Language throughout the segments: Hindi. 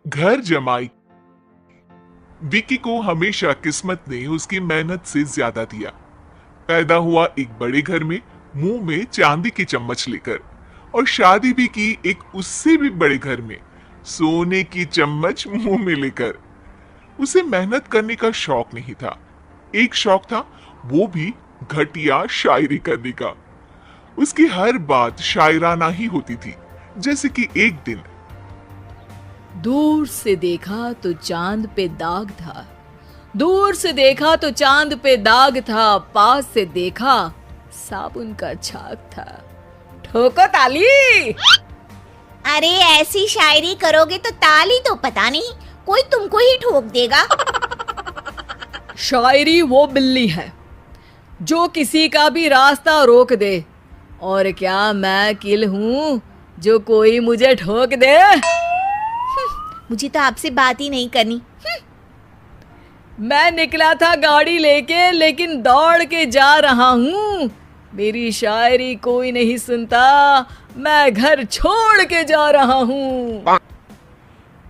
घर जमाई। विकी को हमेशा किस्मत ने उसकी मेहनत से ज्यादा दिया। पैदा हुआ एक बड़े घर में, मुंह में चांदी की चम्मच लेकर, और शादी भी की एक उससे भी बड़े घर में, सोने की चम्मच मुंह में लेकर। उसे मेहनत करने का शौक नहीं था। एक शौक था, वो भी घटिया शायरी करने का। उसकी हर बात शायराना ही होती थी। जैसे कि एक दिन, दूर से देखा तो चांद पे दाग था, दूर से देखा तो चांद पे दाग था, पास से देखा साबुन का छाग था। ठोको ताली। अरे ऐसी शायरी करोगे तो ताली तो पता नहीं कोई तुमको ही ठोक देगा। शायरी वो बिल्ली है जो किसी का भी रास्ता रोक दे, और क्या मैं किल हूँ जो कोई मुझे ठोक दे। मुझे तो आपसे बात ही नहीं करनी। मैं निकला था गाड़ी लेके, लेकिन दौड़ के जा रहा हूँ। मेरी शायरी कोई नहीं सुनता, मैं घर छोड़ के जा रहा हूँ।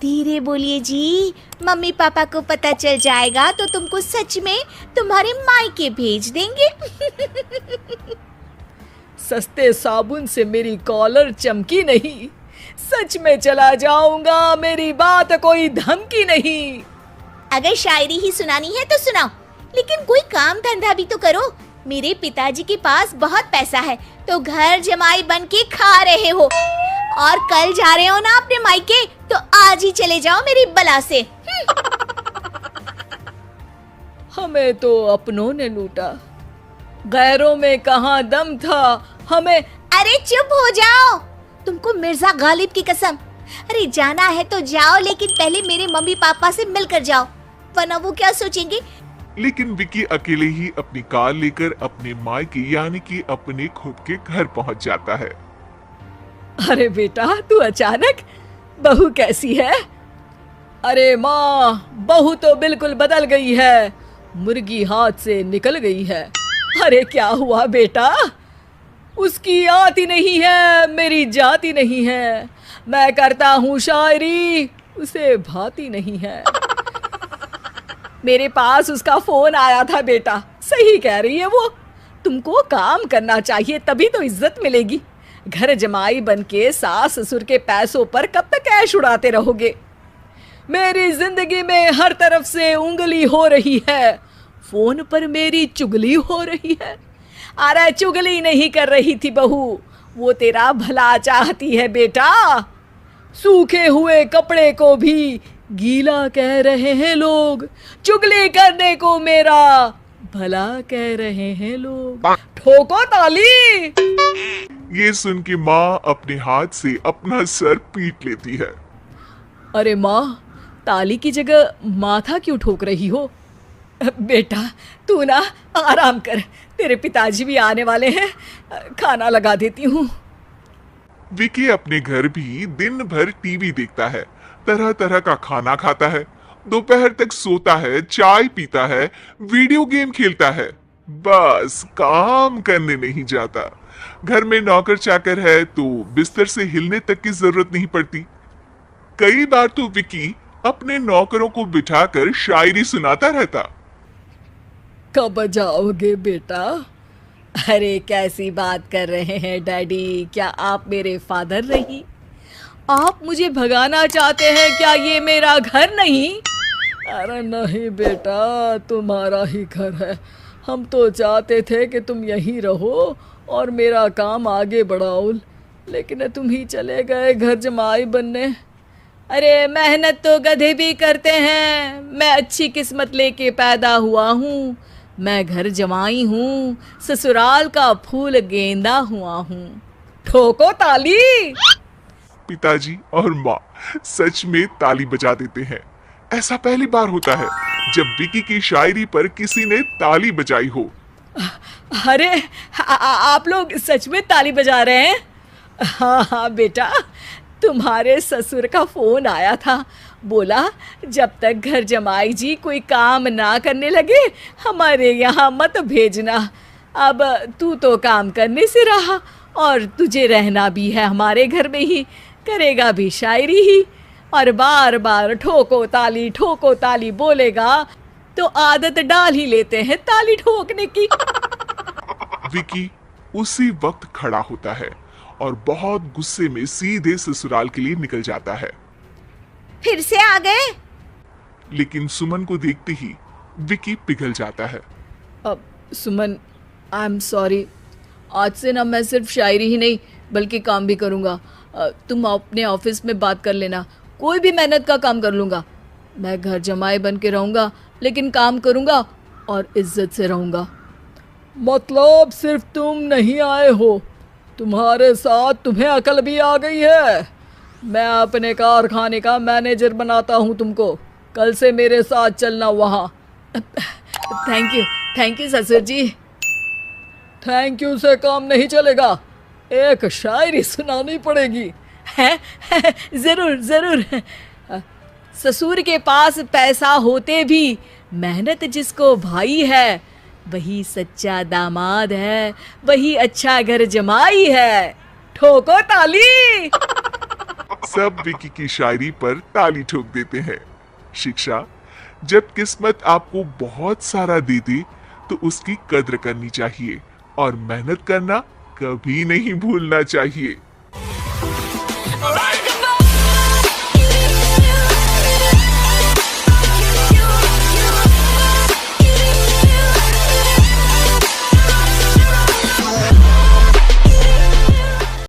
धीरे बोलिए जी, मम्मी पापा को पता चल जाएगा तो तुमको सच में तुम्हारे मायके भेज देंगे। सस्ते साबुन से मेरी कॉलर चमकी नहीं, सच में चला जाऊंगा, मेरी बात कोई धमकी नहीं। अगर शायरी ही सुनानी है तो सुनाओ, लेकिन कोई काम धंधा भी तो करो। मेरे पिताजी के पास बहुत पैसा है तो घर जमाई बन के खा रहे हो, और कल जा रहे हो ना अपने मायके, तो आज ही चले जाओ मेरी बला से। हमें तो अपनों ने लूटा, गैरों में कहाँ दम था हमें। अरे चुप हो जाओ, तुमको मिर्जा गालिब की कसम। अरे जाना है तो जाओ, लेकिन पहले मेरे मम्मी पापा से मिलकर जाओ, वरना वो क्या सोचेंगे। लेकिन विकी अकेले ही अपनी कार लेकर अपने मायके यानी कि अपने खुद के घर पहुंच जाता है। अरे बेटा, तू अचानक, बहू कैसी है? अरे माँ, बहू तो बिल्कुल बदल गई है, मुर्गी हाथ से निकल गई है। अरे क्या हुआ बेटा? उसकी आती नहीं है, मेरी जाती नहीं है। मैं करता हूँ शायरी, उसे भाती नहीं है। मेरे पास उसका फोन आया था बेटा, सही कह रही है वो। तुमको काम करना चाहिए, तभी तो इज्जत मिलेगी। घर जमाई बनके सास ससुर के पैसों पर कब तक ऐश उड़ाते रहोगे? मेरी जिंदगी में हर तरफ से उंगली हो रही है, फोन पर मेरी चुगली हो रही है। अरे चुगली नहीं कर रही थी बहू, वो तेरा भला चाहती है बेटा। सूखे हुए कपड़े को भी गीला कह रहे हैं लोग, चुगली करने को मेरा भला कह रहे हैं लोग। ठोको ताली। ये सुन के माँ अपने हाथ से अपना सर पीट लेती है। अरे माँ, ताली की जगह माथा क्यों ठोक रही हो? बेटा तू ना आराम कर, तेरे पिताजी भी आने वाले हैं, खाना लगा देती हूँ। विकी अपने घर भी दिन भर टीवी देखता है, तरह तरह का खाना खाता है, दोपहर तक सोता है, चाय पीता है, वीडियो गेम खेलता है, बस काम करने नहीं जाता। घर में नौकर चाकर है तो बिस्तर से हिलने तक की जरूरत नहीं पड़ती। कई बार तो विकी अपने नौकरों को बिठाकर शायरी सुनाता रहता। कब जाओगे बेटा? अरे कैसी बात कर रहे हैं डैडी, क्या आप मेरे फादर नहीं? आप मुझे भगाना चाहते हैं क्या? ये मेरा घर नहीं। अरे नहीं बेटा, तुम्हारा ही घर है। हम तो चाहते थे कि तुम यहीं रहो और मेरा काम आगे बढ़ाओ, लेकिन तुम ही चले गए घर जमाई बनने। अरे मेहनत तो गधे भी करते हैं, मैं अच्छी किस्मत लेके पैदा हुआ हूँ, मैं घर जमाई हूँ, ससुराल का फूल गेंदा हुआ हूँ। ठोको ताली। पिताजी और माँ सच में ताली बजा देते हैं। ऐसा पहली बार होता है जब विकी की शायरी पर किसी ने ताली बजाई हो। अरे आप लोग सच में ताली बजा रहे हैं? हाँ हाँ बेटा, तुम्हारे ससुर का फोन आया था, बोला जब तक घर जमाई जी कोई काम ना करने लगे हमारे यहाँ मत भेजना। अब तू तो काम करने से रहा और तुझे रहना भी है हमारे घर में ही, करेगा भी शायरी ही। और बार बार ठोको ताली बोलेगा तो आदत डाल ही लेते हैं ताली ठोकने की। विकी उसी वक्त खड़ा होता है और बहुत गुस्से में सीधे ससुराल के लिए निकल जाता है। फिर से आ गए? लेकिन सुमन को देखते ही विकी पिघल जाता है। अब सुमन, आई एम सॉरी, आज से ना मैं सिर्फ शायरी ही नहीं बल्कि काम भी करूँगा। तुम अपने ऑफिस में बात कर लेना, कोई भी मेहनत का काम कर लूँगा। मैं घर जमाई बन के रहूँगा लेकिन काम करूँगा और इज्जत से रहूँगा। मतलब सिर्फ तुम नहीं आए हो, तुम्हारे साथ तुम्हें अकल भी आ गई है। मैं अपने कारखाने का मैनेजर बनाता हूँ तुमको, कल से मेरे साथ चलना वहाँ। थैंक यू ससुर जी। थैंक यू से काम नहीं चलेगा, एक शायरी सुनानी पड़ेगी। है जरूर। ससुर के पास पैसा होते भी मेहनत जिसको भाई है, वही सच्चा दामाद है, वही अच्छा घर जमाई है। ठोको ताली। सब विकी की शायरी पर ताली ठोक देते हैं। शिक्षा, जब किस्मत आपको बहुत सारा दे दे तो उसकी कद्र करनी चाहिए और मेहनत करना कभी नहीं भूलना चाहिए।